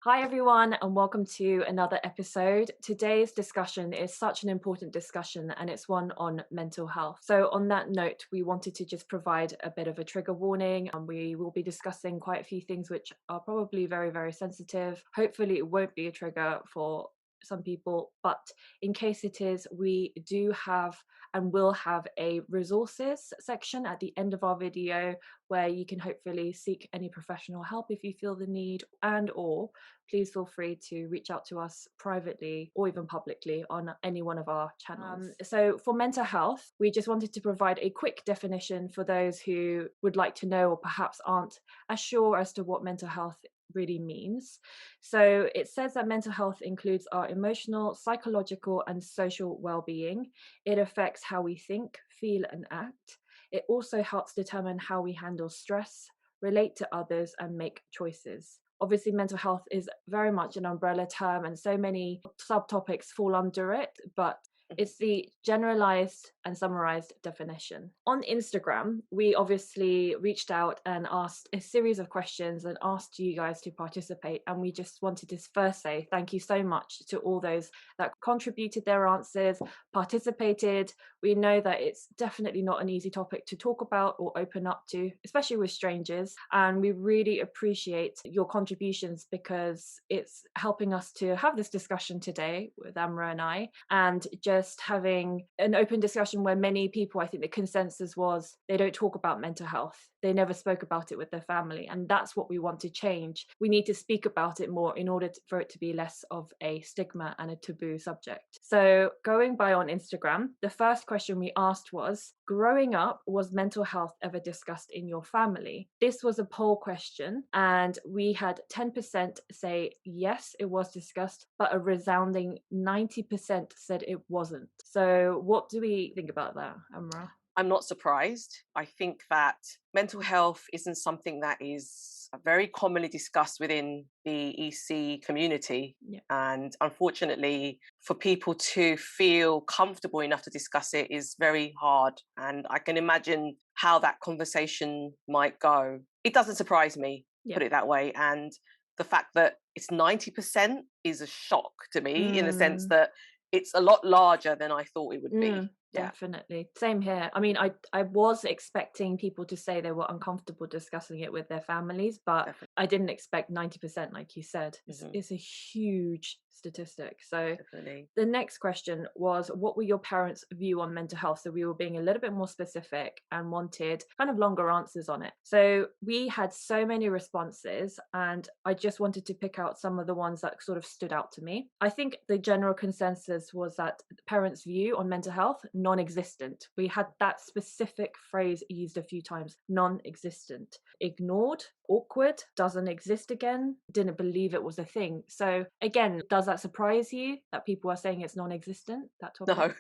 Hi, everyone, and welcome to another episode. Today's discussion is such an important discussion, and it's one on mental health. So, on that note, we wanted to just provide a bit of a trigger warning, and we will be discussing quite a few things which are probably very, very sensitive. Hopefully, it won't be a trigger for some people, but in case it is, we do have and will have a resources section at the end of our video where you can hopefully seek any professional help if you feel the need, and or please feel free to reach out to us privately or even publicly on any one of our channels. So for mental health, we just wanted to provide a quick definition for those who would like to know or perhaps aren't as sure as to what mental health really means. So it says that mental health includes our emotional, psychological, and social well-being. It affects how we think, feel, and act. It also helps determine how we handle stress, relate to others, and make choices. Obviously, mental health is very much an umbrella term, and so many subtopics fall under it, but it's the generalized and summarized definition. On Instagram, we obviously reached out and asked a series of questions and asked you guys to participate. And we just wanted to first say thank you so much to all those that contributed their answers, participated. We know that it's definitely not an easy topic to talk about or open up to, especially with strangers. And we really appreciate your contributions because it's helping us to have this discussion today with Amra and I, and just having an open discussion where many people, I think the consensus was they don't talk about mental health. They never spoke about it with their family. And that's what we want to change. We need to speak about it more in order for it to be less of a stigma and a taboo subject. So going by on Instagram, the first question we asked was, growing up, was mental health ever discussed in your family? This was a poll question, and we had 10% say yes, it was discussed, but a resounding 90% said it wasn't. So what do we think about that, Amra? I'm not surprised. I think that mental health isn't something that is very commonly discussed within the ESEA community. Yeah. And unfortunately, for people to feel comfortable enough to discuss it is very hard. And I can imagine how that conversation might go. It doesn't surprise me, Yeah. put it that way. And the fact that it's 90% is a shock to me in the sense that it's a lot larger than I thought it would be. Yeah. Definitely. Same here. I mean, I was expecting people to say they were uncomfortable discussing it with their families, but Definitely. I didn't expect 90%, like you said. It's a huge statistic. So Definitely. the next question was, what were your parents' view on mental health? So we were being a little bit more specific and wanted kind of longer answers on it. So we had so many responses, and I just wanted to pick out some of the ones that sort of stood out to me. I think the general consensus was that the parents' view on mental health, non-existent. We had that specific phrase used a few times, non-existent. Ignored, awkward, doesn't exist again, didn't believe it was a thing. So again, does that surprise you that people are saying it's non-existent, that topic?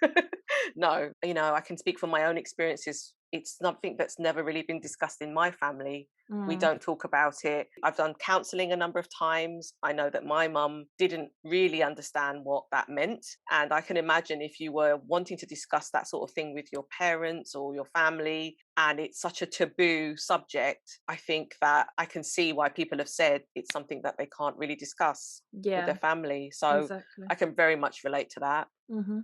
No, no. I can speak from my own experiences. It's something that's never really been discussed in my family. We Mm, don't talk about it. I've done counselling a number of times. I know that my mum didn't really understand what that meant. And I can imagine if you were wanting to discuss that sort of thing with your parents or your family, and it's such a taboo subject, I think that I can see why people have said it's something that they can't really discuss with their yeah, family. So exactly. I can very much relate to that.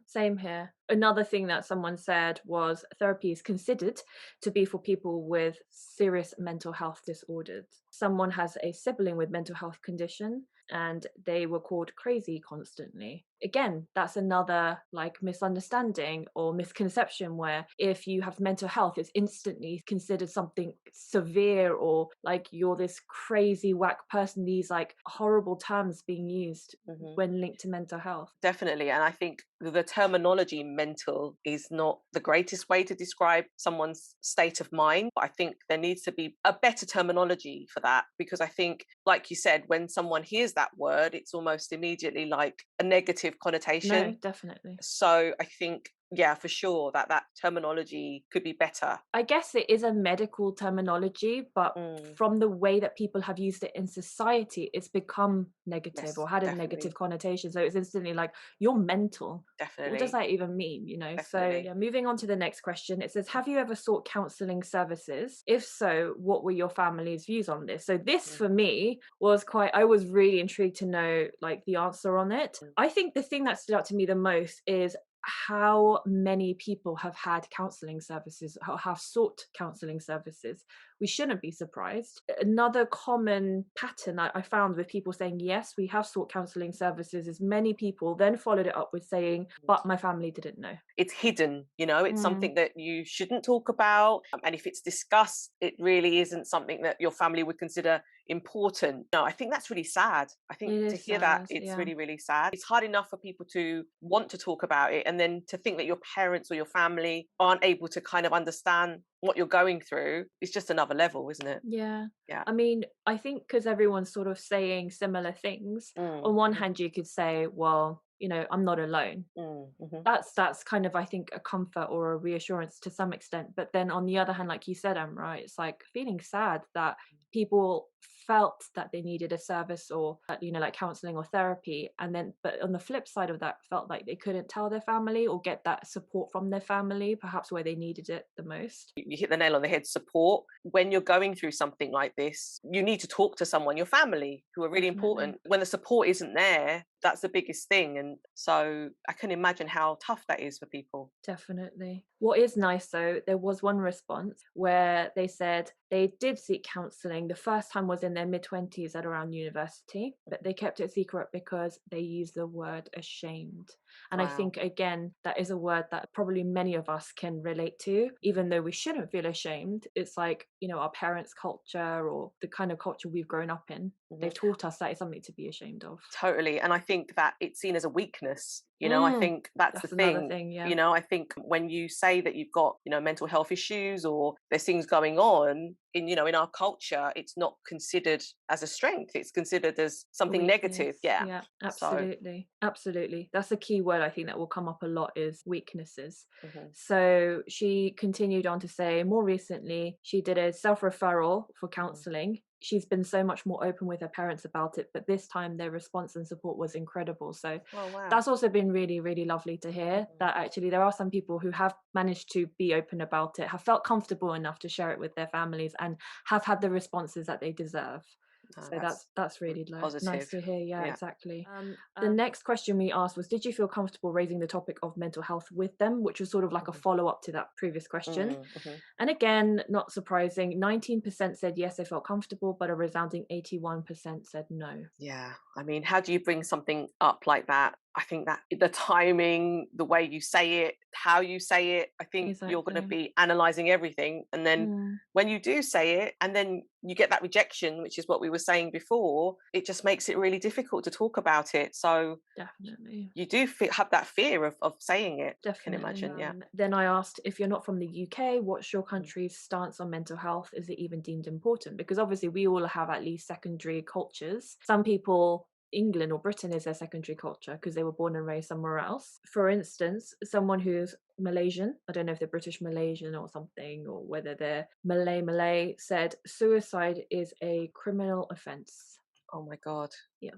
Same here. Another thing that someone said was therapy is considered to be for people with serious mental health disorders. Someone has a sibling with mental health condition and they were called crazy constantly. Again, that's another like misunderstanding or misconception where if you have mental health, it's instantly considered something severe or like you're this crazy whack person. These like horrible terms being used Mhm. when linked to mental health. Definitely. And I think the terminology mental is not the greatest way to describe someone's state of mind. I think there needs to be a better terminology for that because I think, like you said, when someone hears that word, it's almost immediately like a negative No, connotation. definitely. So I think yeah, for sure, that terminology could be better. I guess it is a medical terminology, but Mm, from the way that people have used it in society, it's become negative or yes, had a negative definitely, connotation. So it's instantly like, you're mental. What does definitely, that even mean? You know? So definitely. yeah, moving on to the next question. It says, have you ever sought counseling services? If so, what were your family's views on this? So this Mm, for me was I was really intrigued to know like the answer on it. mm, I think the thing that stood out to me the most is how many people have had counseling services or have sought counseling services. We shouldn't be surprised. Another common pattern I found with people saying, yes, we have sought counseling services, is many people then followed it up with saying, mm. but my family didn't know. It's hidden, it's Mm, something that you shouldn't talk about. And if it's discussed, it really isn't something that your family would consider important. No, I think that's really sad. I think it to is hear that, sad. it's Yeah. really, really sad. It's hard enough for people to want to talk about it. And then to think that your parents or your family aren't able to kind of understand what you're going through, it's just another level, isn't it? Yeah. Yeah. I mean, I think because everyone's sort of saying similar things, on Mm, one mhm, hand, you could say, well, I'm not alone. mm, mhm, That's kind of, I think, a comfort or a reassurance to some extent. But then on the other hand, like you said, Amra, it's like feeling sad that people felt that they needed a service or like counseling or therapy, and then but on the flip side of that, felt like they couldn't tell their family or get that support from their family, perhaps where they needed it the most. you hit the nail on the head. Support when you're going through something like this, you need to talk to someone, your family, who are really Definitely. important. When the support isn't there, that's the biggest thing. And so I can imagine how tough that is for people. Definitely. What is nice though, there was one response where they said they did seek counseling. The first time was in their mid 20s at around university, but they kept it secret because they used the word ashamed. And I Wow. think, again, that is a word that probably many of us can relate to, even though we shouldn't feel ashamed. It's like, our parents' culture or the kind of culture we've grown up in. Mhm. They've taught us that is something to be ashamed of. Totally. And I think that it's seen as a weakness. I Mm, think that's the that's another thing. thing. Yeah. I think when you say that you've got, mental health issues or there's things going on in our culture, it's not considered as a strength. It's considered as A something weakness. negative. Yeah. Yeah, So, absolutely. Absolutely. That's a key word I think that will come up a lot, is weaknesses. mhm, So she continued on to say, more recently, she did a self referral for mm. counseling. She's been so much more open with her parents about it, but this time their response and support was incredible. So Oh, wow. that's also been really, really lovely to hear, Mhm. that actually there are some people who have managed to be open about it, have felt comfortable enough to share it with their families, and have had the responses that they deserve. Oh, So that's really nice positive. to hear. Yeah, Yeah. exactly. The next question we asked was, did you feel comfortable raising the topic of mental health with them? Which was sort of like a Mhm, follow up to that previous question. mm, mhm. And again, not surprising, 19% said yes, they felt comfortable, but a resounding 81% said no. Yeah. I mean, how do you bring something up like that? I think that the timing, the way you say it, how you say it, I think you're going to Exactly. be analyzing everything. And then Mm, when you do say it and then you get that rejection, which is what we were saying before, it just makes it really difficult to talk about it. So definitely. you do have that fear of saying it, I can Definitely. imagine. Yeah. Then I asked, if you're not from the UK, what's your Mm, country's stance on mental health? Is it even deemed important? Because obviously we all have at least secondary cultures. Some people, England or Britain is their secondary culture because they were born and raised somewhere else. For instance, someone who's Malaysian, I don't know if they're British Malaysian or something, or whether they're Malay, said suicide is a criminal offence. oh my God. Yeah.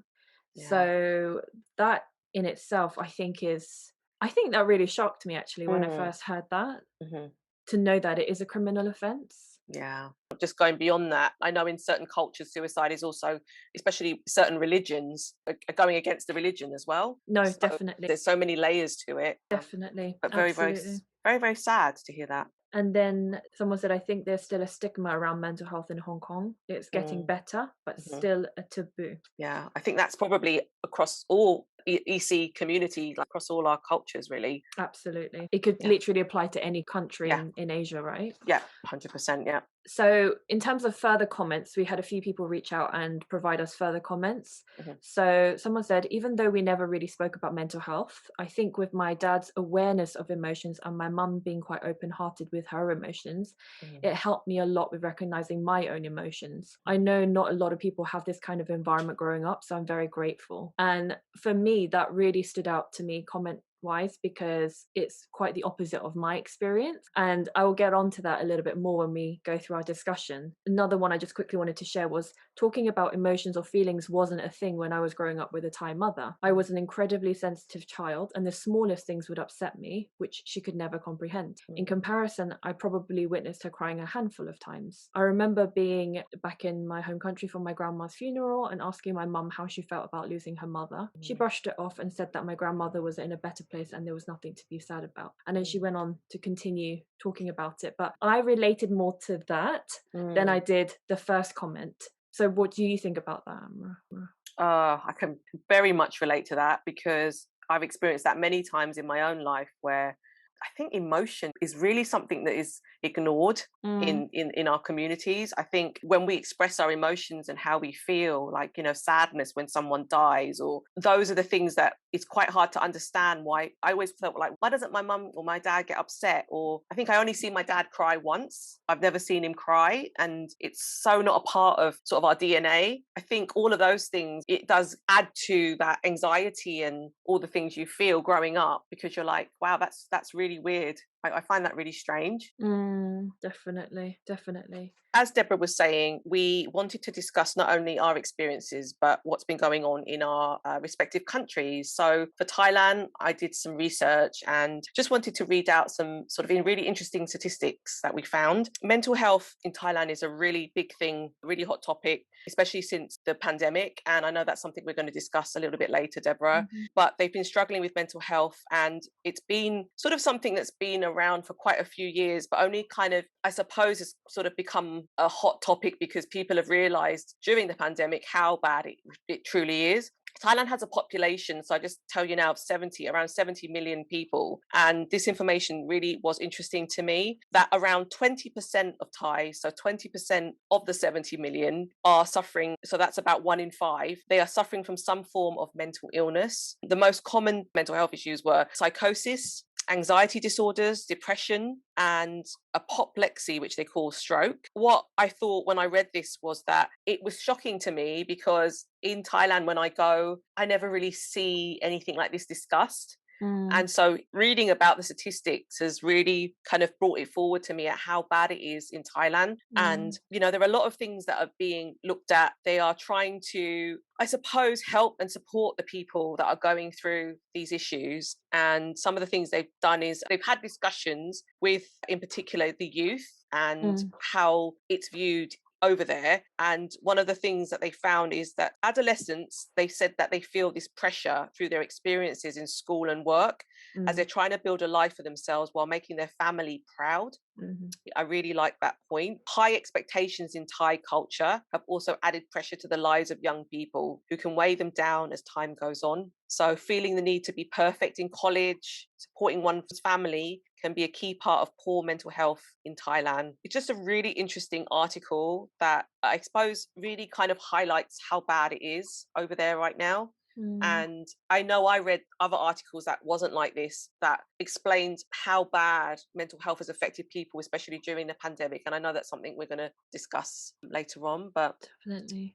Yeah. So that in itself, I think that really shocked me actually when I Mm, first heard that, mhm. to know that it is a criminal offence. Yeah. Just going beyond that, I know in certain cultures, suicide is also, especially certain religions, are going against the religion as well. No, So definitely, there's so many layers to it. definitely, But very, very, absolutely. very, very sad to hear that. And then someone said, I think there's still a stigma around mental health in Hong Kong. It's getting Mm, better, but mhm. still a taboo. Yeah, I think that's probably across all EC community, like across all our cultures, really. Absolutely. It could Yeah, literally apply to any country yeah, in Asia, right? yeah, 100%. Yeah. So, in terms of further comments, we had a few people reach out and provide us further comments. Hmm. So, someone said, even though we never really spoke about mental health, I think with my dad's awareness of emotions and my mum being quite open hearted with her emotions, Hmm. it helped me a lot with recognizing my own emotions. I know not a lot of people have this kind of environment growing up, so I'm very grateful. And for me, that really stood out to me. Comment wise, because it's quite the opposite of my experience. And I will get onto that a little bit more when we go through our discussion. Another one I just quickly wanted to share was talking about emotions or feelings wasn't a thing when I was growing up with a Thai mother. I was an incredibly sensitive child, and the smallest things would upset me, which she could never comprehend. In comparison, I probably witnessed her crying a handful of times. I remember being back in my home country for my grandma's funeral and asking my mum how she felt about losing her mother. She brushed it off and said that my grandmother was in a better place and there was nothing to be sad about. And then she went on to continue talking about it. But I related more to that than I did the first comment. So what do you think about that, Amra? I can very much relate to that, because I've experienced that many times in my own life, where I think emotion is really something that is ignored in our communities. I think when we express our emotions and how we feel, like, you know, sadness when someone dies, or those are the things that it's quite hard to understand. Why I always felt like, why doesn't my mum or my dad get upset? Or I think I only see my dad cry once. I've never seen him cry, and it's so not a part of sort of our DNA. I think all of those things, it does add to that anxiety and all the things you feel growing up, because you're like, wow, that's really weird. I find that really strange. Definitely. As Deborah was saying, we wanted to discuss not only our experiences, but what's been going on in our respective countries. So for Thailand, I did some research and just wanted to read out some sort of really interesting statistics that we found. Mental health in Thailand is a really big thing, a really hot topic, especially since the pandemic. And I know that's something we're going to discuss a little bit later, Deborah. But they've been struggling with mental health, and it's been sort of something that's been around for quite a few years, but only kind of, I suppose, has sort of become a hot topic because people have realized during the pandemic how bad it truly is. Thailand has a population, so I just tell you now, of around 70 million people. And this information really was interesting to me, that around 20% of Thais, so 20% of the 70 million, are suffering. So that's about 1 in 5. They are suffering from some form of mental illness. The most common mental health issues were psychosis, anxiety disorders, depression, and apoplexy, which they call stroke. What I thought when I read this was that it was shocking to me, because in Thailand, when I go, I never really see anything like this discussed. And so reading about the statistics has really kind of brought it forward to me at how bad it is in Thailand. And, you know, there are a lot of things that are being looked at. They are trying to, I suppose, help and support the people that are going through these issues. And some of the things they've done is they've had discussions with, in particular, the youth and how it's viewed over there. And one of the things that they found is that adolescents, they said that they feel this pressure through their experiences in school and work as they're trying to build a life for themselves while making their family proud. I really like that point. High expectations in Thai culture have also added pressure to the lives of young people, who can weigh them down as time goes on. So feeling the need to be perfect in college, supporting one's family, can be a key part of poor mental health in Thailand. It's just a really interesting article that I suppose really kind of highlights how bad it is over there right now. And I know I read other articles that wasn't like this, that explained how bad mental health has affected people, especially during the pandemic. And I know that's something we're going to discuss later on, but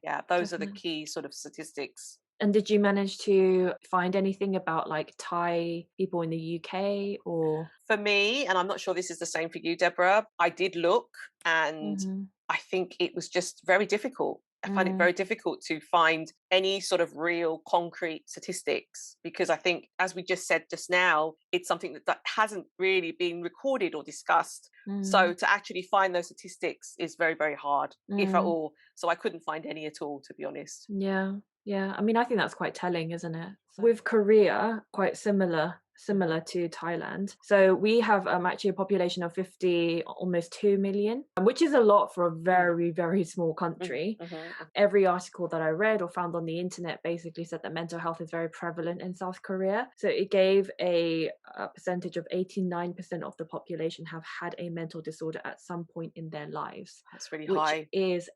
yeah, those are the key sort of statistics. And did you manage to find anything about like Thai people in the UK or? For me, and I'm not sure this is the same for you, Deborah, I did look, and I think it was just very difficult. I find it very difficult to find any sort of real concrete statistics, because I think, as we just said just now, it's something that hasn't really been recorded or discussed. So to actually find those statistics is very, very hard, if at all. So I couldn't find any at all, to be honest. Yeah. I mean, I think that's quite telling, isn't it? With Korea, quite similar to Thailand. So we have actually a population of 50, almost 2 million, which is a lot for a very, very small country. Every article that I read or found on the internet basically said that mental health is very prevalent in South Korea. So it gave a percentage of 89% of the population have had a mental disorder at some point in their lives. That's really which high. Is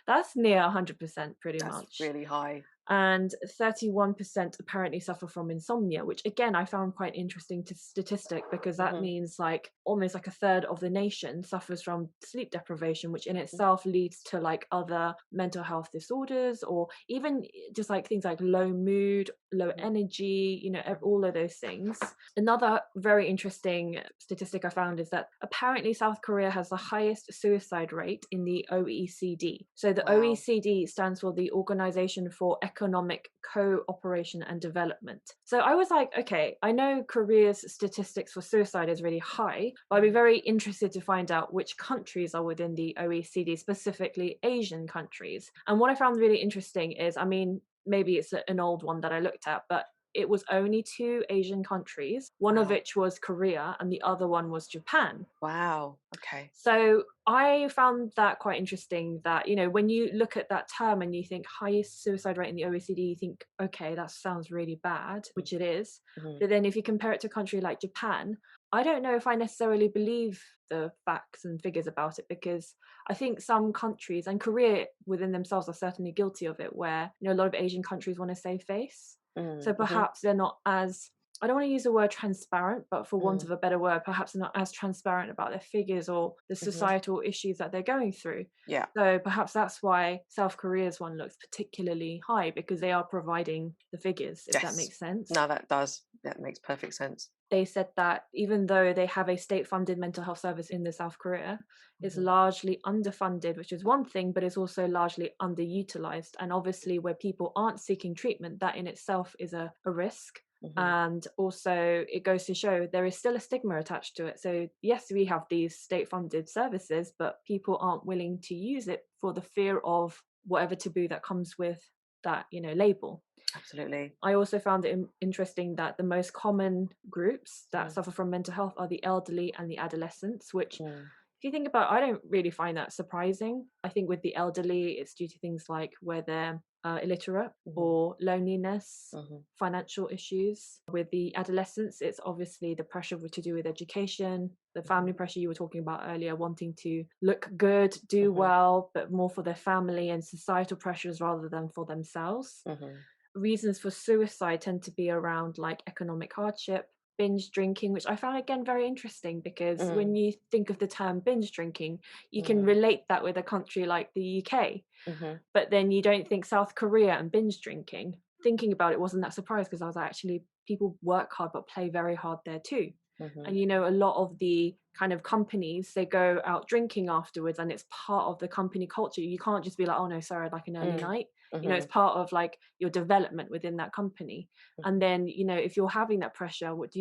that's near 100% pretty much. That's really high. and 31% apparently suffer from insomnia, which again I found quite interesting to statistic, because that Mhm. means like almost like a third of the nation suffers from sleep deprivation, which in Mhm. itself leads to like other mental health disorders, or even just like things like low mood, low Mhm. energy, Mhm. all of those things. Another very interesting statistic I found is that apparently South Korea has the highest suicide rate in the OECD. So the Wow. OECD stands for the Organization for Economic Cooperation and Development. So I was like, okay, I know Korea's statistics for suicide is really high, but I'd be Mhm. very interested to find out which countries are within the OECD, specifically Asian countries. And what I found really interesting is, I mean, maybe it's an old one that I looked at, but it was only two Asian countries, one of Wow. which was Korea and the other one was Japan. Wow. Okay. So I found that quite interesting that, when you look at that term and you think highest suicide rate in the OECD, you think, okay, that sounds really bad, which it is. Mhm. But then if you compare it to a country like Japan, I don't know if I necessarily believe the facts and figures about it, because I think some countries, and Korea within themselves are certainly guilty of it, where, a lot of Asian countries want to save face. So Mhm. perhaps they're not as, I don't want to use the word transparent, but for want Mhm. of a better word, perhaps they're not as transparent about their figures or the Mhm. societal issues that they're going through. Yeah. So perhaps that's why South Korea's one looks particularly high, because they are providing the figures, if that Yes. makes sense. No, that does. That makes perfect sense. They said that even though they have a state-funded mental health service in the South Korea, it's Mhm. largely underfunded, which is one thing, but it's also largely underutilized. And obviously, where people aren't seeking treatment, that in itself is a risk. Mhm. And also, it goes to show there is still a stigma attached to it. So, yes, we have these state-funded services, but people aren't willing to use it for the fear of whatever taboo that comes with that, label. Absolutely. I also found it interesting that the most common groups that Mhm. suffer from mental health are the elderly and the adolescents, which, Mm. if you think about it, I don't really find that surprising. I think with the elderly, it's due to things like where they're illiterate Mhm. or loneliness, Mhm. financial issues. With the adolescents, it's obviously the pressure to do with education, the family Mhm. pressure you were talking about earlier, wanting to look good, do Mhm. well, but more for their family, and societal pressures rather than for themselves. Mhm. Reasons for suicide tend to be around like economic hardship, binge drinking, which I found again very interesting, because when Mm. you think of the term binge drinking, you can Mm. relate that with a country like the UK, Mhm. but then you don't think South Korea and binge drinking. Thinking about it wasn't that surprised, because I was like, actually, people work hard but play very hard there too. And Mhm. a lot of the kind of companies, they go out drinking afterwards, and it's part of the company culture. You can't just be like, oh no, sorry, I'd like an early Mm. night. It's Mhm. part of like your development within that company. And Mhm. then, if you're having that pressure, what do?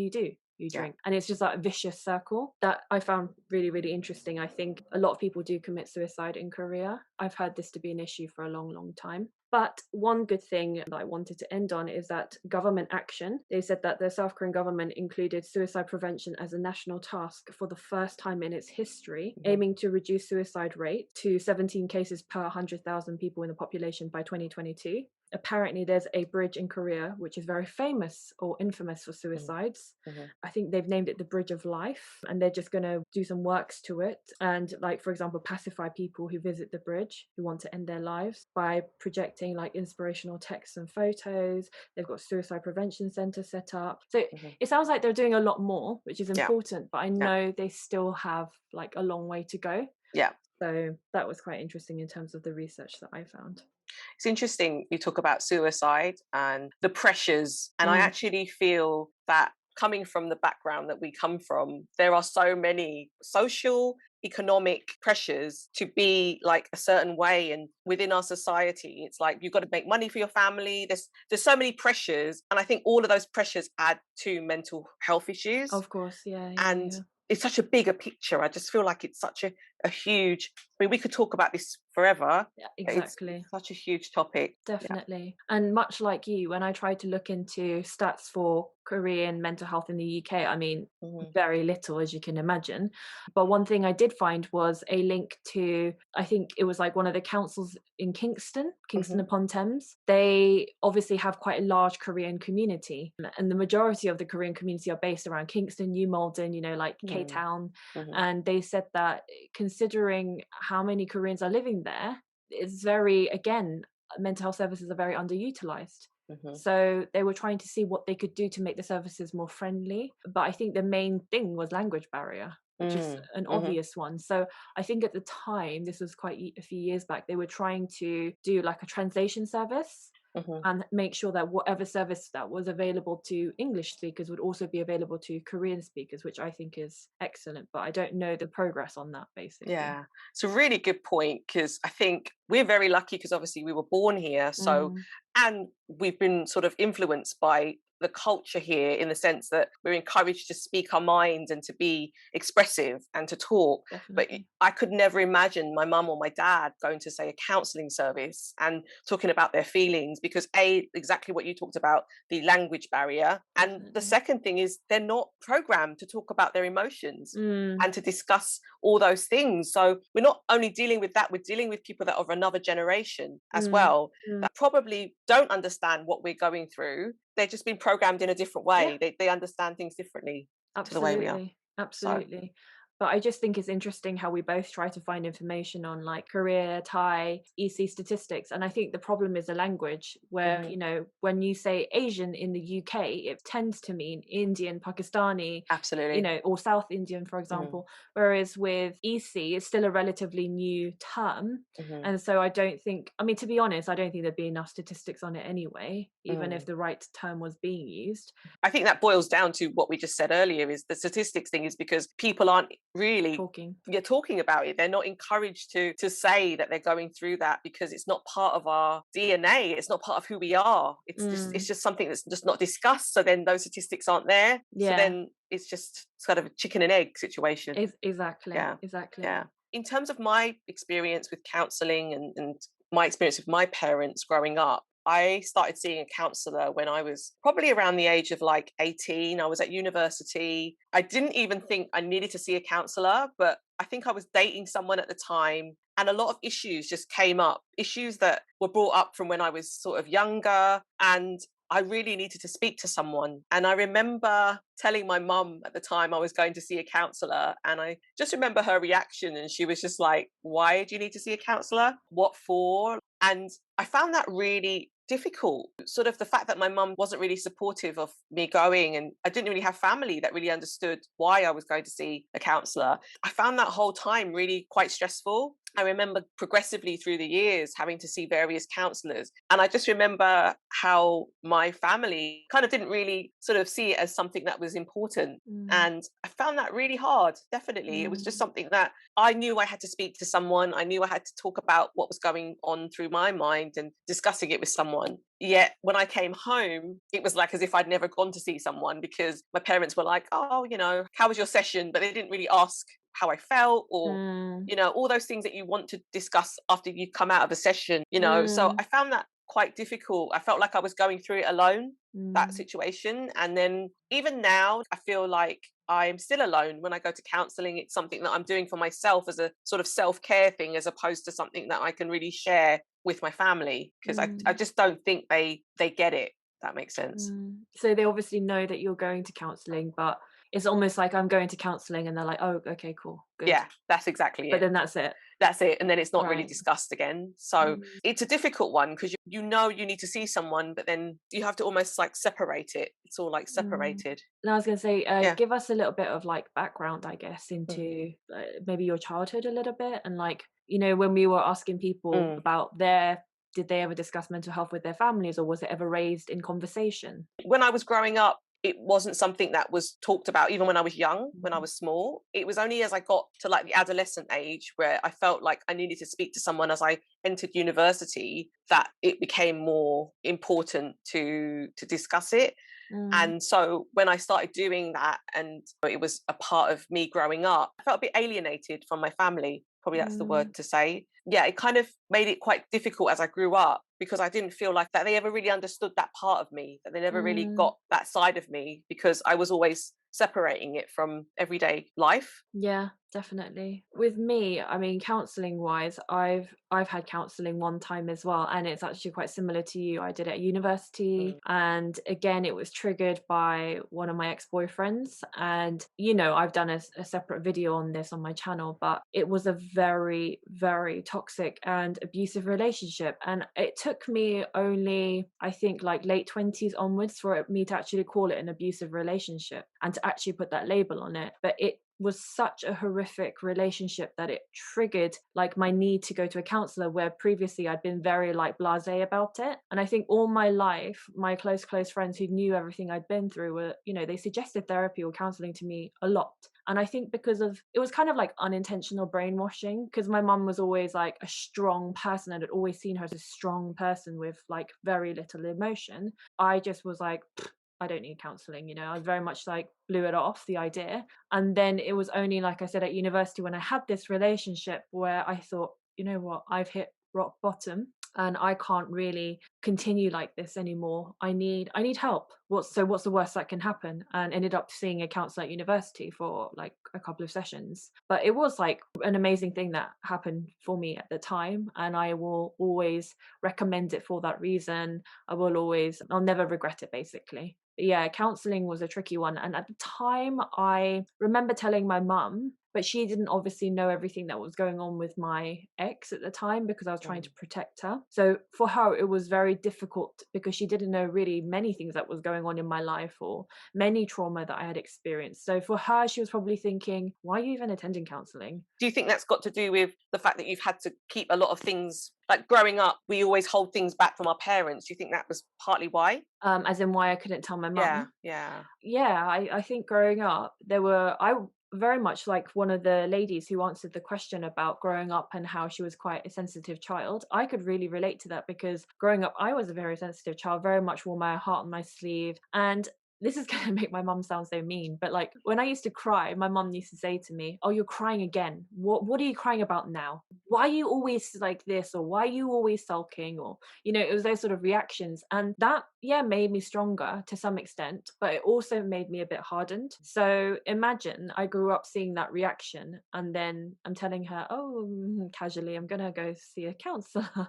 You Yeah. drink. And it's just like a vicious circle that I found really, really interesting. I think a lot of people do commit suicide in Korea. I've heard this to be an issue for a long, long time. But one good thing that I wanted to end on is that government action. They said that the South Korean government included suicide prevention as a national task for the first time in its history, Mhm. aiming to reduce suicide rate to 17 cases per 100,000 people in the population by 2022. Apparently, there's a bridge in Korea which is very famous or infamous for Mhm. suicides. Mhm. I think they've named it the Bridge of Life, and they're just going to do some works to it. And, like, for example, pacify people who visit the bridge who want to end their lives by projecting like inspirational texts and photos. They've got suicide prevention center set up. So Mhm. it sounds like they're doing a lot more, which is Yeah. important, but I Yeah. know they still have like a long way to go. Yeah. So that was quite interesting in terms of the research that I found. It's interesting you talk about suicide and the pressures. And I Mm, actually feel that coming from the background that we come from, there are so many social, economic pressures to be like a certain way. And within our society, it's like you've got to make money for your family. There's so many pressures. And I think all of those pressures add to mental health issues. of course, yeah, yeah, And yeah. it's such a bigger picture. I just feel like it's such a huge, I mean, we could talk about this forever. Yeah, It's exactly. such a huge topic. Yeah. Definitely. And much like you, when I tried to look into stats for Korean mental health in the UK, I mean, Mhm. very little, as you can imagine. But one thing I did find was a link to, I think it was like one of the councils in Kingston Mhm. upon Thames. They obviously have quite a large Korean community. And the majority of the Korean community are based around Kingston, New Malden, like K Mhm. Town. Mhm. And they said that considering how many Koreans are living there, it's very, again, mental health services are very underutilized. Hmm. So they were trying to see what they could do to make the services more friendly. But I think the main thing was language barrier, which is Mm. an Hmm. obvious one. So I think at the time, this was quite a few years back, they were trying to do like a translation service Hmm. and make sure that whatever service that was available to English speakers would also be available to Korean speakers, which I think is excellent. But I don't know the progress on that, basically. Yeah, it's a really good point because I think we're very lucky because obviously we were born here. So, Mm, and we've been sort of influenced by the culture here in the sense that we're encouraged to speak our minds and to be expressive and to talk. But definitely. I could never imagine my mum or my dad going to, say, a counselling service and talking about their feelings because, A, exactly what you talked about, the language barrier. And the Definitely. second thing is they're not programmed to talk about their emotions Mm, and to discuss all those things. So we're not only dealing with that, we're dealing with people that are of another generation as mm, well mm. that probably don't understand what we're going through. They're just been programmed in a different Yeah. way. They understand things differently to the way we are. Absolutely, So, absolutely. But I just think it's interesting how we both try to find information on like Korea, Thai, EC statistics. And I think the problem is the language, where, mhm, when you say Asian in the UK, it tends to mean Indian, Pakistani, absolutely. or South Indian, for Mhm, example. Whereas with EC, it's still a relatively new term. mhm, And so I don't think, I mean, to be honest, I don't think there'd be enough statistics on it anyway, even if mm. the right term was being used. I think that boils down to what we just said earlier is the statistics thing is because people aren't really Talking. you're talking about it. They're not encouraged to say that they're going through that because it's not part of our DNA. It's not part of who we are. It's Mm. just something that's just not discussed. So then those statistics aren't there. So Yeah. then it's just sort of a chicken and egg situation. Exactly, Yeah. exactly. Yeah. In terms of my experience with counseling and my experience with my parents growing up, I started seeing a counselor when I was probably around the age of like 18. I was at university. I didn't even think I needed to see a counselor, but I think I was dating someone at the time. And a lot of issues just came up, issues that were brought up from when I was sort of younger. And I really needed to speak to someone. And I remember telling my mum at the time I was going to see a counselor. And I just remember her reaction. And she was just like, "Why do you need to see a counselor? What for?" And I found that really difficult. Sort of the fact that my mum wasn't really supportive of me going, and I didn't really have family that really understood why I was going to see a counselor. I found that whole time really quite stressful. I remember progressively through the years having to see various counselors. And I just remember how my family kind of didn't really sort of see it as something that was important. Mm, And I found that really hard, definitely. It was just mm, something that I knew I had to speak to someone. I knew I had to talk about what was going on through my mind and discussing it with someone. Yet when I came home, it was like as if I'd never gone to see someone because my parents were like, "Oh, how was your session?" But they didn't really ask how I felt or mm, all those things that you want to discuss after you come out of a session. So mm, I found that quite difficult. I felt like I was going through it alone, that mm, situation. And then even now, I feel like I'm still alone when I go to counseling. It's something that I'm doing for myself as a sort of self-care thing, as opposed to something that I can really share with my family because I mm, just don't think they get it. That makes sense. mm. So they obviously know that you're going to counselling, but it's almost like I'm going to counselling and they're like, "Oh, okay, cool, good." Yeah, that's exactly But it. then that's it. That's it. And then it's not really Right. discussed again. So Mm, it's a difficult one because you know you need to see someone, but then you have to almost like separate it. It's all like mm. separated. And I was gonna say, Yeah. give us a little bit of like background, I guess, Mhm. into maybe your childhood a little bit, and like when we were asking people Mm. about did they ever discuss mental health with their families, or was it ever raised in conversation? When I was growing up, it wasn't something that was talked about, even when I was young, when I Mhm. was small. It was only as I got to like the adolescent age where I felt like I needed to speak to someone as I entered university that it became more important to discuss it. Mm, And so when I started doing that and it was a part of me growing up, I felt a bit alienated from my family. Probably that's the mm, word to say. Yeah, it kind of made it quite difficult as I grew up because I didn't feel like that they ever really understood that part of me, that they never really mm. got that side of me because I was always separating it from everyday life. Yeah. Definitely. With me, I mean, counselling wise, I've had counselling one time as well, and it's actually quite similar to you. I did it at university, Mm, and again, it was triggered by one of my ex-boyfriends. And I've done a separate video on this on my channel, but it was a very, very toxic and abusive relationship, and it took me only, I think, like late 20s onwards for me to actually call it an abusive relationship and to actually put that label on it. But it was such a horrific relationship that it triggered like my need to go to a counselor, where previously I'd been very like blasé about it. And I think all my life, my close friends who knew everything I'd been through were, they suggested therapy or counseling to me a lot. And I think because of it was kind of like unintentional brainwashing, because my mum was always like a strong person and had always seen her as a strong person with like very little emotion. I just was like, I don't need counseling, I very much like blew it off, the idea. And then it was only, like I said, at university when I had this relationship where I thought, you know what, I've hit rock bottom and I can't really continue like this anymore. I need help. What's the worst that can happen? And ended up seeing a counselor at university for like a couple of sessions. But it was like an amazing thing that happened for me at the time, and I will always recommend it for that reason. I'll never regret it, basically. But yeah, counseling was a tricky one. And at the time, I remember telling my mum, but she didn't obviously know everything that was going on with my ex at the time because I was trying mm. to protect her. So for her, it was very difficult because she didn't know really many things that was going on in my life or many trauma that I had experienced. So for her, she was probably thinking, why are you even attending counseling? Do you think that's got to do with the fact that you've had to keep a lot of things, like growing up, we always hold things back from our parents? Do you think that was partly why? As in why I couldn't tell my Yeah, mum. yeah. Yeah, I think growing up, very much like one of the ladies who answered the question about growing up and how she was quite a sensitive child. I could really relate to that because growing up, I was a very sensitive child, very much wore my heart on my sleeve. And this is going to make my mum sound so mean, but like when I used to cry, my mum used to say to me, "Oh, you're crying again. What are you crying about now? Why are you always like this, or why are you always sulking?" Or it was those sort of reactions. And that, yeah, made me stronger to some extent, but it also made me a bit hardened. So imagine I grew up seeing that reaction, and then I'm telling her, oh, casually, I'm going to go see a counselor.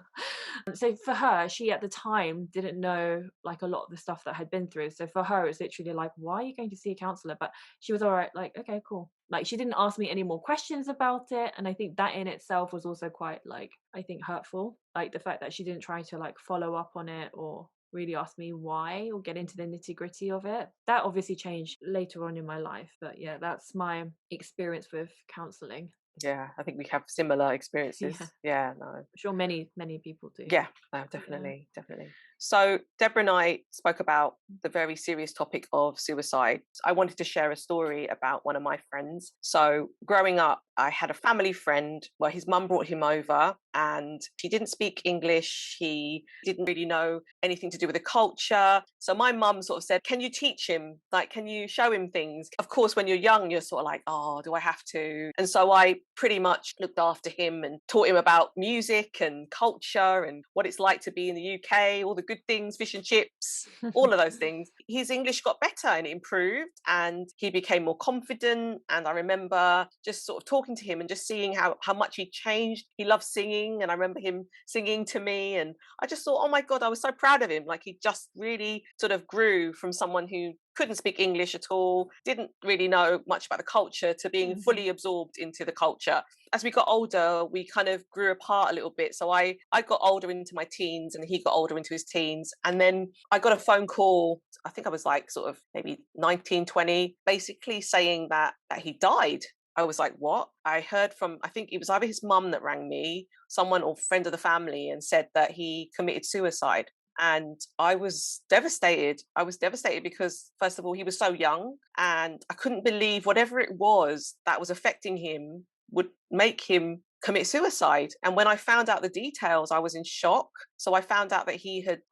So for her, she at the time didn't know like a lot of the stuff that I had been through. So for her, it's literally like, why are you going to see a counselor? But she was all right, like, okay, cool. Like she didn't ask me any more questions about it. And I think that in itself was also quite like, I think, hurtful. Like the fact that she didn't try to like follow up on it or really ask me why or get into the nitty-gritty of it. That obviously changed later on in my life. But yeah, that's my experience with counseling. Yeah, I think we have similar Yeah. experiences. Yeah, no. I'm sure many people do. Yeah, no, Yeah. definitely, definitely. So Deborah and I spoke about the very serious topic of suicide. I wanted to share a story about one of my friends. So growing up, I had a family friend where his mum brought him over and he didn't speak English. He didn't really know anything to do with the culture. So my mum sort of said, can you teach him? Like, can you show him things? Of course, when you're young, you're sort of like, oh, do I have to? And so I pretty much looked after him and taught him about music and culture and what it's like to be in the UK, all the good things, fish and chips, all of those things. His English got better and it improved and he became more confident. And I remember just sort of talking to him and just seeing how much he changed. He loved singing and I remember him singing to me and I just thought, oh my God, I was so proud of him. Like he just really sort of grew from someone who couldn't speak English at all, didn't really know much about the culture, to being Mhm. fully absorbed into the culture. As we got older, we kind of grew apart a little bit. So I got older into my teens and he got older into his teens. And then I got a phone call, I think I was like sort of maybe 19, 20, basically saying that he died. I was like, what? I heard from, I think it was either his mum that rang me, someone or friend of the family, and said that he committed suicide. And I was devastated. I was devastated because, first of all, he was so young and I couldn't believe whatever it was that was affecting him would make him commit suicide. And when I found out the details, I was in shock. So I found out that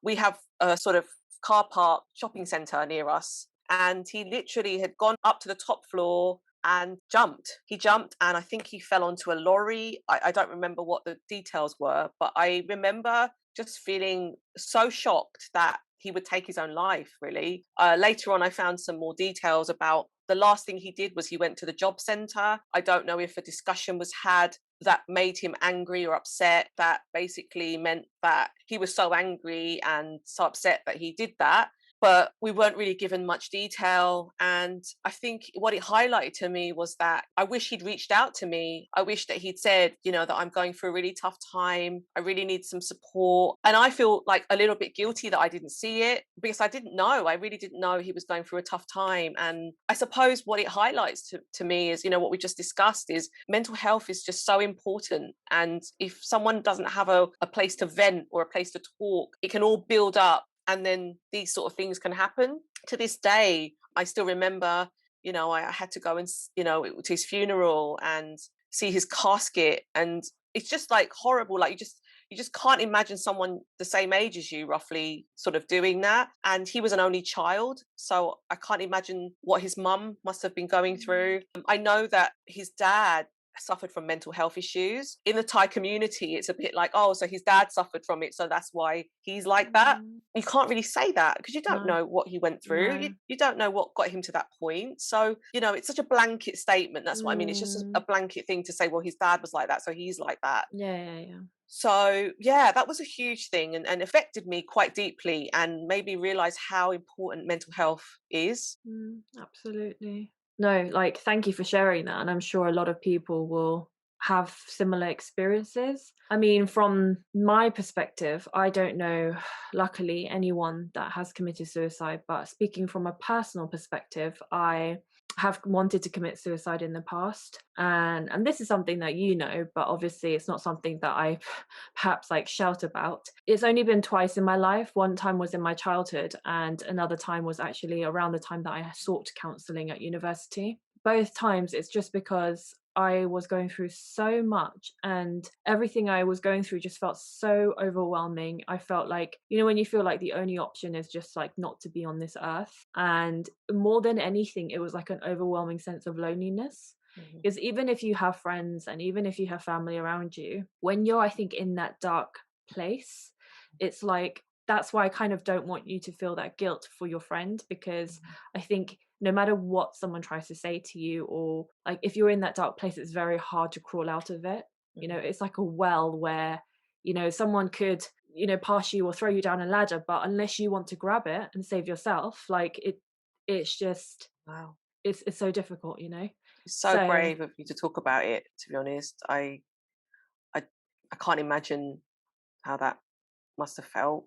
we have a sort of car park shopping centre near us. And he literally had gone up to the top floor and jumped. He jumped and I think he fell onto a lorry. I don't remember what the details were, but I remember just feeling so shocked that he would take his own life, really. Later on, I found some more details about the last thing he did was he went to the job centre. I don't know if a discussion was had that made him angry or upset, that basically meant that he was so angry and so upset that he did that. But we weren't really given much detail. And I think what it highlighted to me was that I wish he'd reached out to me. I wish that he'd said, that I'm going through a really tough time. I really need some support. And I feel like a little bit guilty that I didn't see it because I didn't know. I really didn't know he was going through a tough time. And I suppose what it highlights to me is, what we just discussed is mental health is just so important. And if someone doesn't have a place to vent or a place to talk, it can all build up. And then these sort of things can happen. To this day, I still remember, I had to go and, to his funeral and see his casket. And it's just like horrible. Like you just can't imagine someone the same age as you roughly sort of doing that. And he was an only child. So I can't imagine what his mum must have been going through. I know that his dad suffered from mental health issues. In the Thai community, it's a bit like, oh, so his dad suffered from it, so that's why he's like that. You can't really say that because you don't know what he went through. No. You don't know what got him to that point. So, it's such a blanket statement. That's what I mean. It's just a blanket thing to say, well, his dad was like that, so he's like that. Yeah. So, yeah, that was a huge thing and affected me quite deeply and made me realize how important mental health is. Absolutely. No, like, thank you for sharing that. And I'm sure a lot of people will have similar experiences. I mean, from my perspective, I don't know, luckily, anyone that has committed suicide. But speaking from a personal perspective, I have wanted to commit suicide in the past. And this is something that but obviously it's not something that I perhaps like shout about. It's only been twice in my life. One time was in my childhood, and another time was actually around the time that I sought counselling at university. Both times it's just because I was going through so much, and everything I was going through just felt so overwhelming. I felt like, when you feel like the only option is just like not to be on this earth. And more than anything, it was like an overwhelming sense of loneliness. Because even if you have friends and even if you have family around you, when you're, I think, in that dark place, it's like, that's why I kind of don't want you to feel that guilt for your friend, because I think no matter what someone tries to say to you, or like if you're in that dark place, it's very hard to crawl out of it. It's like a well where, someone could, pass you or throw you down a ladder, but unless you want to grab it and save yourself, like it's just, Wow. it's so difficult, It's so So brave of you to talk about it, to be honest. I can't imagine how that must have felt.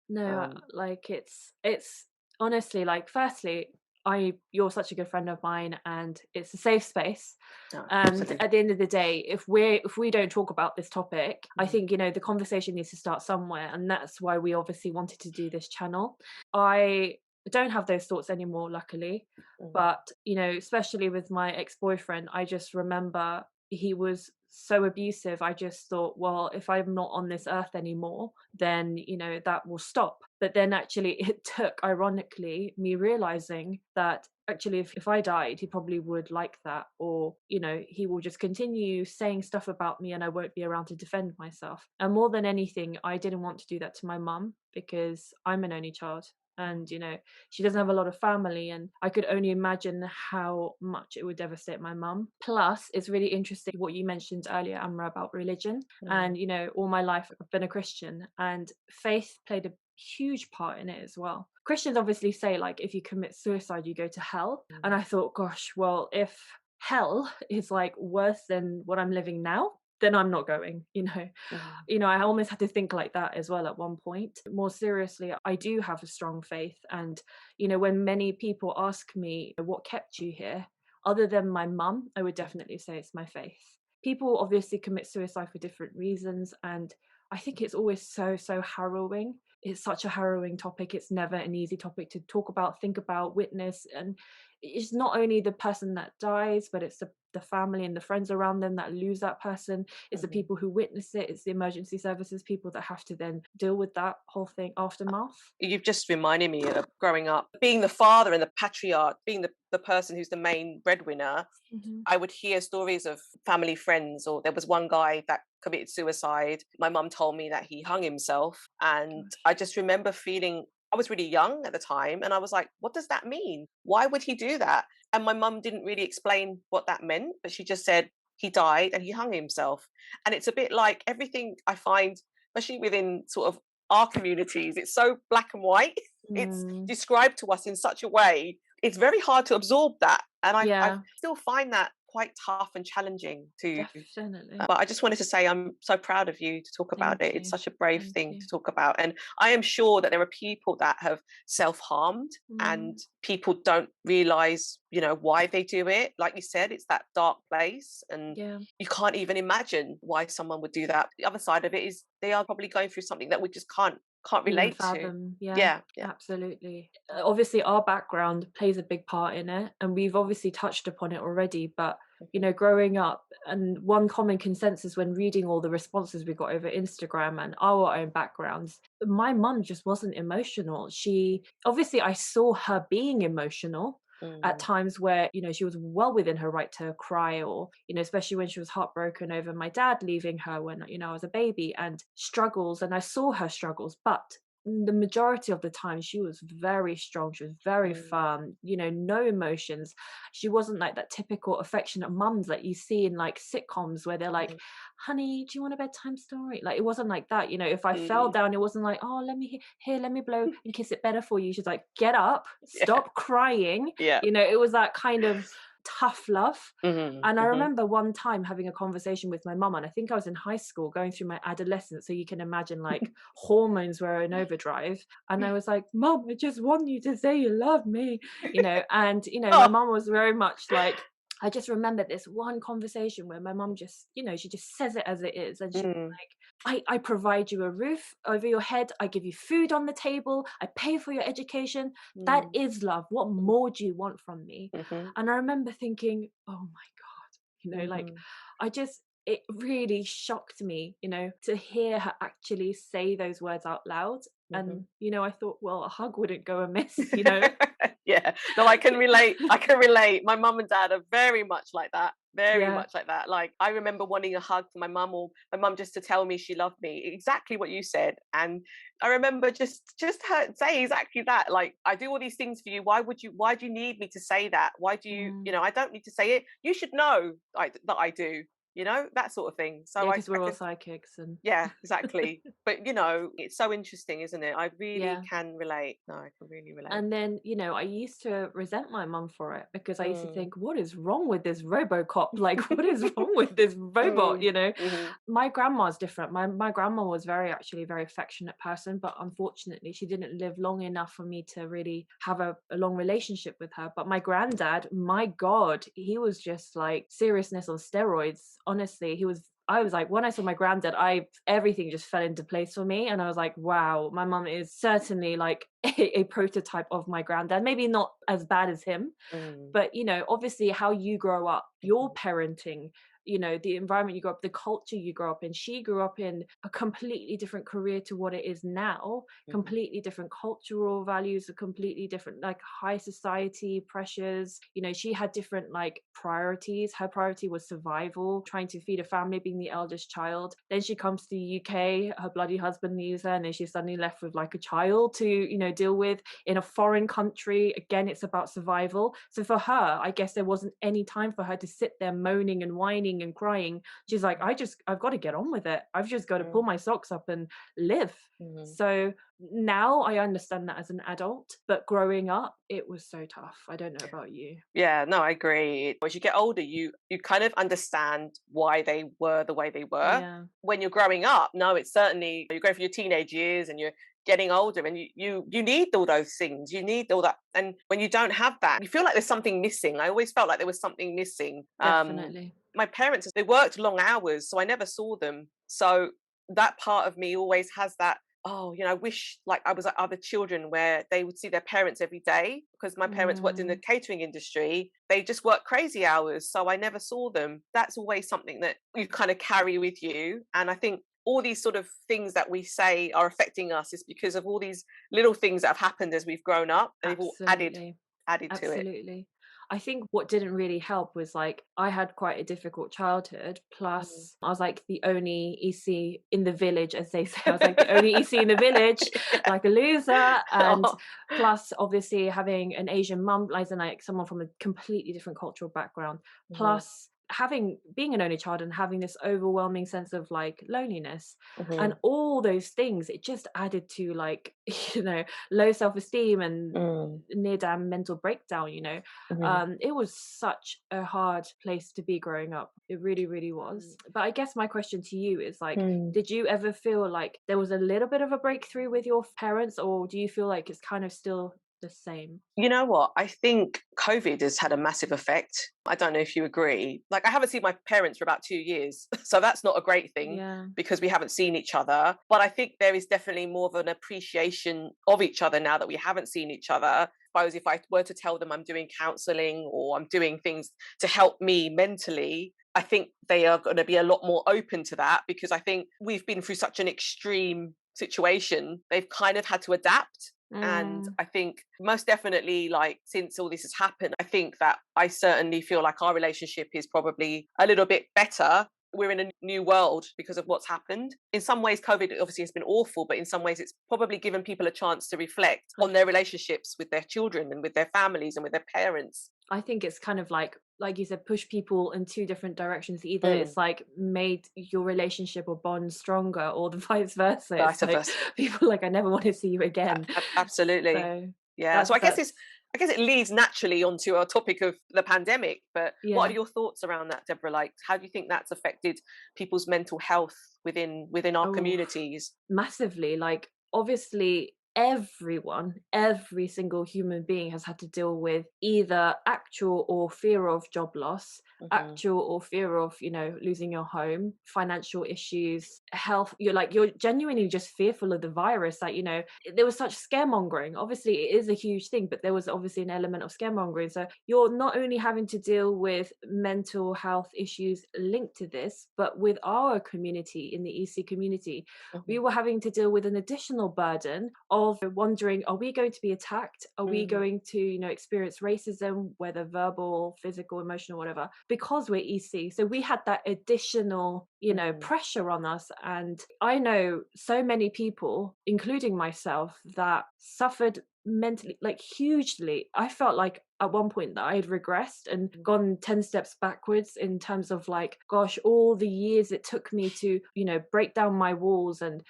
no, Um, like it's honestly, like, firstly, you're such a good friend of mine, and it's a safe space. no, And absolutely. at the end of the day, if we don't talk about this topic, I Mhm, think, the conversation needs to start somewhere, and that's why we obviously wanted to do this channel. I don't have those thoughts anymore, luckily. mhm, But, especially with my ex-boyfriend, I just remember he was so abusive. I just thought, well, if I'm not on this earth anymore, then, that will stop. But then actually it took, ironically, me realizing that actually if I died, he probably would like that. Or, he will just continue saying stuff about me and I won't be around to defend myself. And more than anything, I didn't want to do that to my mum, because I'm an only child. And, she doesn't have a lot of family, and I could only imagine how much it would devastate my mum. Plus, it's really interesting what you mentioned earlier, Amra, about religion. mhm, And, all my life I've been a Christian, and faith played a huge part in it as well. Christians obviously say, like, if you commit suicide, you go to hell. And mhm, I thought, gosh, well, if hell is like worse than what I'm living now, then I'm not going. mhm, I almost had to think like that as well at one point. More seriously, I do have a strong faith. And, when many people ask me, what kept you here? Other than my mum, I would definitely say it's my faith. People obviously commit suicide for different reasons. And I think it's always so, so harrowing. It's such a harrowing topic. It's never an easy topic to talk about, think about, witness. And it's not only the person that dies, but it's the family and the friends around them that lose that person. It's the mhm. people who witness it. It's the emergency services people that have to then deal with that whole thing aftermath. You've just reminded me of growing up, being the father and the patriarch, being the person who's the main breadwinner. Hmm. I would hear stories of family friends, or there was one guy that committed suicide. My mum told me that he hung himself. And Gosh. I just remember feeling, I was really young at the time. And I was like, what does that mean? Why would he do that? And my mum didn't really explain what that meant, but she just said he died and he hung himself. And it's a bit like everything I find, especially within sort of our communities, it's so black and white. It's Mm, described to us in such a way, it's very hard to absorb that. And I yeah, still find that quite tough and challenging to. definitely. But I just wanted to say I'm so proud of you to talk about Thank it. It's you. such a brave Thank thing you. to talk about. And I am sure that there are people that have self-harmed and Mm, people don't realize, why they do it. Like you said, it's that dark place and yeah. you can't even imagine why someone would do that. The other side of it is they are probably going through something that we just can't Even relate to. fathom. Yeah, Yeah, yeah. absolutely. Obviously, our background plays a big part in it, and we've obviously touched upon it already. But Mhm, growing up, and one common consensus when reading all the responses we got over Instagram and our own backgrounds, my mum just wasn't emotional. She obviously, I saw her being emotional at mm, times where she was well within her right to cry, or especially when she was heartbroken over my dad leaving her when I was a baby, and struggles, and I saw her struggles, but the majority of the time she was very strong, she was very mm, firm, no emotions. She wasn't like that typical affectionate mums that you see in like sitcoms where they're like, mhm, honey, do you want a bedtime story? Like, it wasn't like that. If I fell mm. down, it wasn't like, oh, let me here, let me blow and kiss it better for you. She's like, get up, Yeah, stop crying. yeah. It was that kind of tough love. Mhm, And I mhm. remember one time having a conversation with my mum, and I think I was in high school going through my adolescence. So you can imagine, like, hormones were in overdrive. And I was like, Mum, I just want you to say you love me, and, my Oh, mum was very much like, I just remember this one conversation where my mum just, she just says it as it is. And she's mm, like, I provide you a roof over your head. I give you food on the table. I pay for your education. That mm, is love. What mhm, more do you want from me? mhm, And I remember thinking, oh my God, like, mhm, it really shocked me, to hear her actually say those words out loud. mhm. And, I thought, well, a hug wouldn't go amiss, Yeah. No, I can relate. I can relate. My mum and dad are very much like that. Very Yeah. much like that. Like I remember wanting a hug from my mum or my mum just to tell me she loved me. Exactly what you said. And I remember just her saying exactly that. Like, I do all these things for you. Why do you need me to say that? Why do Mm. I don't need to say it. You should know that I do, that sort of thing. Yeah, So because I we're all can. psychics and Yeah, exactly. But it's so interesting, isn't it? I really yeah. can relate. No, I can really relate. And then, I used to resent my mum for it because I used to Mm. think, what is wrong with this Robocop? Like, what is wrong with this robot? Mm. Mhm. My grandma's different. My grandma was actually a very affectionate person, but unfortunately, she didn't live long enough for me to really have a long relationship with her. But my granddad, my God, he was just like seriousness on steroids. Honestly, I was like, when I saw my granddad, everything just fell into place for me. And I was like, wow, my mum is certainly like a prototype of my granddad. Maybe not as bad as him, Mm. but obviously how you grow up, your Mhm. parenting, the environment you grow up, the culture you grow up in. She grew up in a completely different career to what it is now, Mhm. completely different cultural values, a completely different, like, high society pressures. She had different, like, priorities. Her priority was survival, trying to feed a family, being the eldest child. Then she comes to the UK, her bloody husband leaves her, and then she's suddenly left with like a child to deal with in a foreign country. Again, it's about survival. So for her, I guess there wasn't any time for her to sit there moaning and whining and crying. She's like, I've got to get on with it. I've just got to pull Mm. my socks up and live. Mhm. So now I understand that as an adult, but growing up, it was so tough. I don't know about you. Yeah, no, I agree. As you get older, you kind of understand why they were the way they were. Yeah. When you're growing up, no, it's certainly you're going through your teenage years and you're getting older and you need all those things. You need all that. And when you don't have that, you feel like there's something missing. I always felt like there was something missing. Definitely. My parents, they worked long hours, so I never saw them. So that part of me always has that, oh, I wish like I was like other children where they would see their parents every day because my parents worked in the Mm, catering industry. They just worked crazy hours. So I never saw them. That's always something that you kind of carry with you. And I think all these sort of things that we say are affecting us is because of all these little things that have happened as we've grown up and they've all added absolutely. added to it. Absolutely. I think what didn't really help was like I had quite a difficult childhood. Mm. Plus, I was like the only EC in the village, as they say. I was like the only EC in the village, Yeah. like a loser. And Oh. plus, obviously, having an Asian mum, like someone from a completely different cultural background. Mhm, Plus, having being an only child and having this overwhelming sense of like loneliness and mhm, all those things, it just added to like low self-esteem and mm, near damn mental breakdown. mhm, It was such a hard place to be growing up. It really, really was. But I guess my question to you is like, mm. did you ever feel like there was a little bit of a breakthrough with your parents, or do you feel like it's kind of still the same? You know what? I think COVID has had a massive effect. I don't know if you agree. Like, I haven't seen my parents for about 2 years. So that's not a great thing Yeah. because we haven't seen each other. But I think there is definitely more of an appreciation of each other now that we haven't seen each other. Suppose if I were to tell them I'm doing counseling or I'm doing things to help me mentally, I think they are going to be a lot more open to that because I think we've been through such an extreme situation. They've kind of had to adapt. And Mm. I think most definitely, like, since all this has happened, I think that I certainly feel like our relationship is probably a little bit better. We're in a new world because of what's happened. In some ways, COVID obviously has been awful, but in some ways, it's probably given people a chance to reflect on their relationships with their children and with their families and with their parents. I think it's kind of like you said, push people in two different directions. Either Mm, it's like made your relationship or bond stronger, or the vice versa. It's vice like versa. people like I never want to see you again. Absolutely. So Yeah. So that's that's I guess it leads naturally onto our topic of the pandemic. But what are yeah. your thoughts around that, Deborah? Like, how do you think that's affected people's mental health within our Oh, communities? massively. Like, obviously, every single human being has had to deal with either actual or fear of job loss, Hmm. actual or fear of, losing your home, financial issues, health. You're genuinely just fearful of the virus. Like, there was such scaremongering. Obviously, it is a huge thing, but there was obviously an element of scaremongering. So you're not only having to deal with mental health issues linked to this, but with our community in the EC community, we Hmm. were having to deal with an additional burden of wondering, are we going to be attacked? Are we Mm, going to, experience racism, whether verbal, physical, emotional, whatever, because we're EC? So we had that additional, mm, pressure on us. And I know so many people, including myself, that suffered mentally, like hugely. I felt like at one point that I had regressed and mm, gone 10 steps backwards in terms of like, gosh, all the years it took me to, break down my walls and,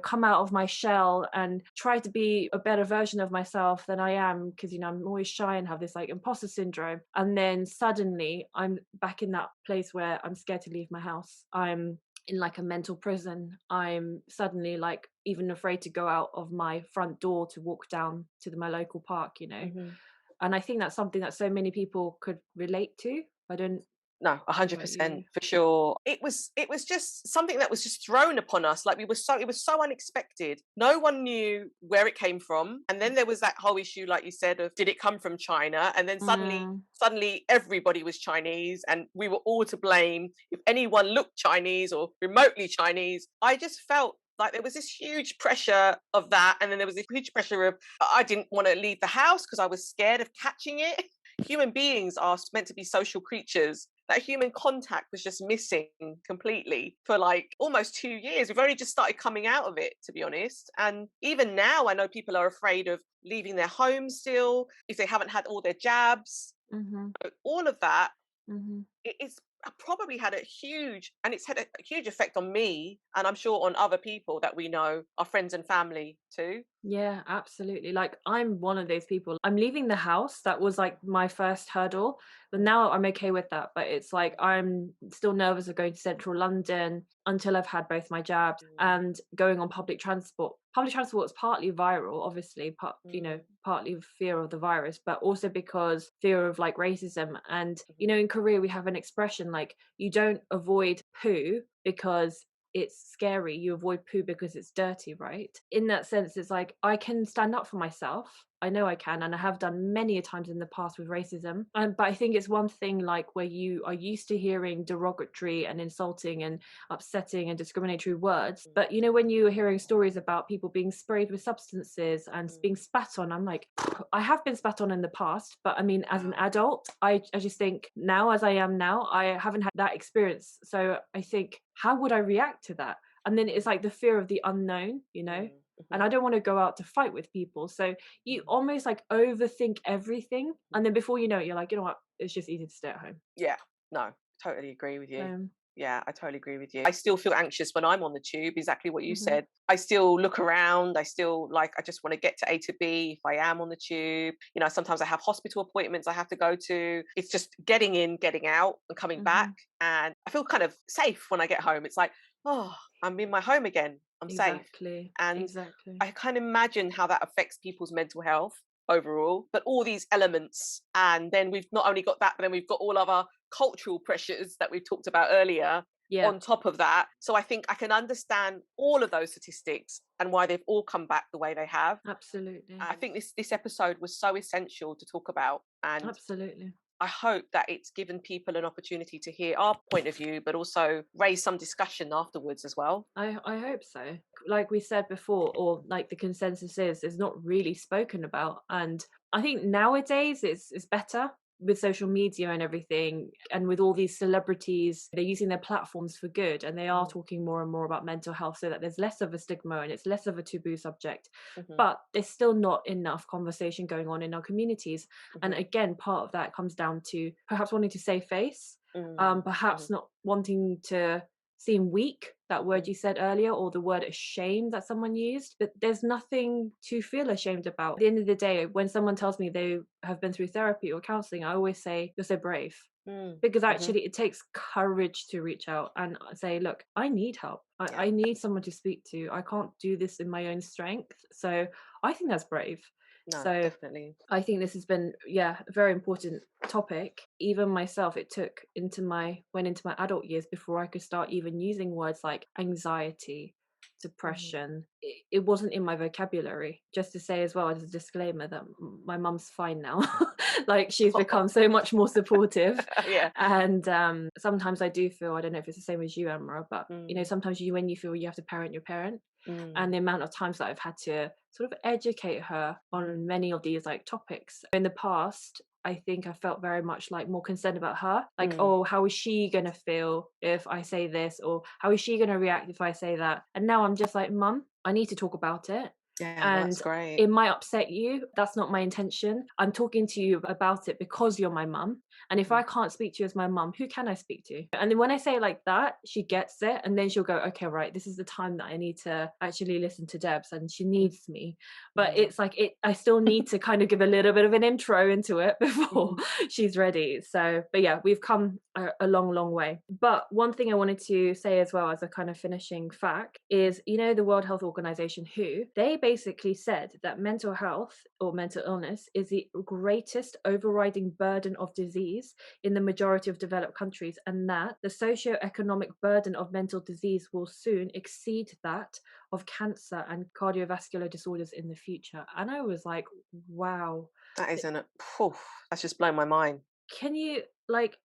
come out of my shell and try to be a better version of myself than I am, because, I'm always shy and have this like imposter syndrome. And then suddenly I'm back in that place where I'm scared to leave my house. I'm in like a mental prison. I'm suddenly like even afraid to go out of my front door to walk down to my local park. mhm. And I think that's something that so many people could relate to. I don't No, know about 100% you. for sure. It was just something that was just thrown upon us. Like, it was so unexpected. No one knew where it came from. And then there was that whole issue, like you said, of did it come from China? And then Mm, suddenly everybody was Chinese and we were all to blame if anyone looked Chinese or remotely Chinese. I just felt like there was this huge pressure of that. And then there was this huge pressure of I didn't want to leave the house because I was scared of catching it. Human beings are meant to be social creatures. That human contact was just missing completely for like almost 2 years. We've only just started coming out of it, to be honest. And even now, I know people are afraid of leaving their homes still if they haven't had all their jabs. mhm, All of that, mhm. it's probably had a huge, and it's had a huge effect on me, and I'm sure on other people that we know, our friends and family too. Yeah, absolutely. Like I'm one of those people. I'm leaving the house. That was like my first hurdle. But now I'm okay with that. But it's like I'm still nervous of going to central London until I've had both my jabs Mm, and going on public transport. Public transport is partly viral, obviously, mm, partly fear of the virus, but also because fear of like racism. And, mhm, in Korea, we have an expression like you don't avoid poo because it's scary. You avoid poo because it's dirty, right? In that sense, it's like I can stand up for myself. I know I can, and I have done many a times in the past with racism. But I think it's one thing like where you are used to hearing derogatory and insulting and upsetting and discriminatory words. But when you are hearing stories about people being sprayed with substances and being spat on, I'm like, I have been spat on in the past, but I mean, as an adult, I just think now, as I am now, I haven't had that experience. So I think, how would I react to that? And then it's like the fear of the unknown, and I don't want to go out to fight with people. So you almost like overthink everything. And then before you know it, you're like, you know what? It's just easy to stay at home. Yeah, no, totally agree with you. So, Yeah, I totally agree with you. I still feel anxious when I'm on the tube, exactly what you mhm, said. I still look around. I still I just want to get to A to B if I am on the tube. Sometimes I have hospital appointments I have to go to. It's just getting in, getting out, and coming back. mhm. And I feel kind of safe when I get home. It's like, oh, I'm in my home again. I'm safe. Exactly. And Exactly. I can't imagine how that affects people's mental health overall, but all these elements. And then we've not only got that, but then we've got all of our cultural pressures that we talked about earlier Yeah, on top of that. So I think I can understand all of those statistics and why they've all come back the way they have. absolutely. I think this episode was so essential to talk about, and Absolutely. I hope that it's given people an opportunity to hear our point of view, but also raise some discussion afterwards as well. I hope so. Like we said before, or like the consensus is not really spoken about. And I think nowadays it's better with social media and everything, and with all these celebrities, they're using their platforms for good, and they are Mm, talking more and more about mental health so that there's less of a stigma and it's less of a taboo subject. mhm, But there's still not enough conversation going on in our communities. And mhm, again, part of that comes down to perhaps wanting to save face, mm, perhaps mhm, not wanting to seem weak, that word mm, you said earlier, or the word ashamed that someone used. But there's nothing to feel ashamed about. At the end of the day, when someone tells me they have been through therapy or counseling, I always say, you're so brave. mm, Because mhm. actually, it takes courage to reach out and say, look, I need help. Yeah. I need someone to speak to. I can't do this in my own strength. So I think that's brave. No, So definitely. I think this has been, yeah, a very important topic. Even myself, it took went into my adult years before I could start even using words like anxiety, Mhm. depression. It wasn't in my vocabulary. Just to say as well as a disclaimer that my mum's fine now. Like she's become so much more supportive. Yeah. And sometimes I do feel, I don't know if it's the same as you, Amra, but Mm, sometimes when you feel you have to parent your parent, mm, and the amount of times that I've had to sort of educate her mhm, on many of these like topics. In the past, I think I felt very much like more concerned about her. Like, mm, oh, how is she gonna feel if I say this? Or how is she gonna react if I say that? And now I'm just like, Mum, I need to talk about it. yeah, no, that's And great. it might upset you. That's not my intention. I'm talking to you about it because you're my mum. And if Mhm, I can't speak to you as my mum, who can I speak to? And then when I say it like that, she gets it. And then she'll go, okay, right, this is the time that I need to actually listen to Debs and she mm, needs me. But mm, it's like, I still need to kind of give a little bit of an intro into it before mhm, she's ready. So, but yeah, we've come a long, long way. But one thing I wanted to say as well as a kind of finishing fact is, the World Health Organization, WHO, they basically said that mental health or mental illness is the greatest overriding burden of disease in the majority of developed countries, and that the socio-economic burden of mental disease will soon exceed that of cancer and cardiovascular disorders in the future. And I was like, wow, that isn't it. Phew, that's just blown my mind. can you like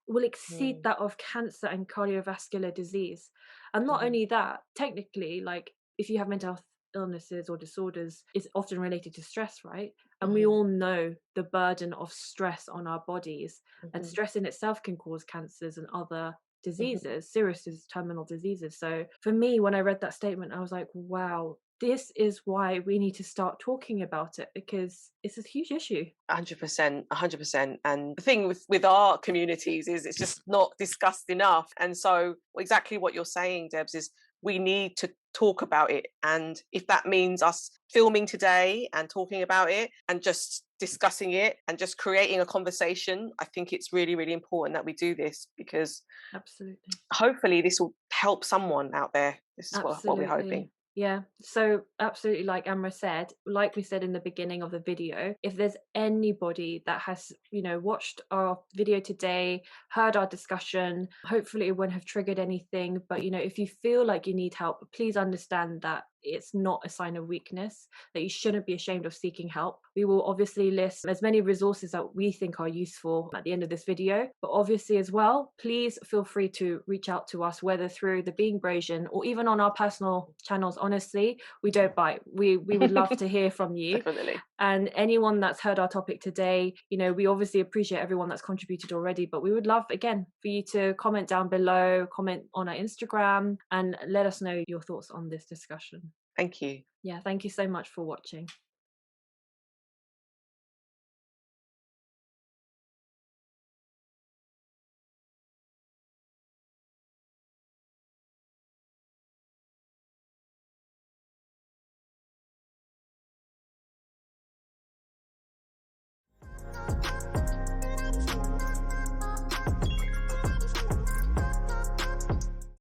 will exceed Mm, that of cancer and cardiovascular disease. And not mhm, only that, technically, like if you have mental health illnesses or disorders, it's often related to stress, right? And we mhm, all know the burden of stress on our bodies, and mhm, stress in itself can cause cancers and other mhm. diseases, serious terminal diseases. So for me, when I read that statement, I was like, wow, this is why we need to start talking about it, because it's a huge issue. 100%, 100%. And the thing with our communities is it's just not discussed enough. And so exactly what you're saying, Debs, is we need to talk about it. And if that means us filming today and talking about it and just discussing it and just creating a conversation, I think it's really, really important that we do this, because Absolutely. hopefully this will help someone out there. This is what we're hoping. Absolutely. Yeah. So, absolutely, like Amra said, like we said in the beginning of the video, if there's anybody that has, watched our video today, heard our discussion, hopefully it won't have triggered anything. But, if you feel like you need help, please understand that it's not a sign of weakness, that you shouldn't be ashamed of seeking help. We will obviously list as many resources that we think are useful at the end of this video, but obviously as well, please feel free to reach out to us, whether through the Being Brasian or even on our personal channels. Honestly, we don't bite. We would love to hear from you. Definitely. And anyone that's heard our topic today, you know, we obviously appreciate everyone that's contributed already, but we would love, again, for you to comment down below, comment on our Instagram, and let us know your thoughts on this discussion. Thank you. Yeah, thank you so much for watching.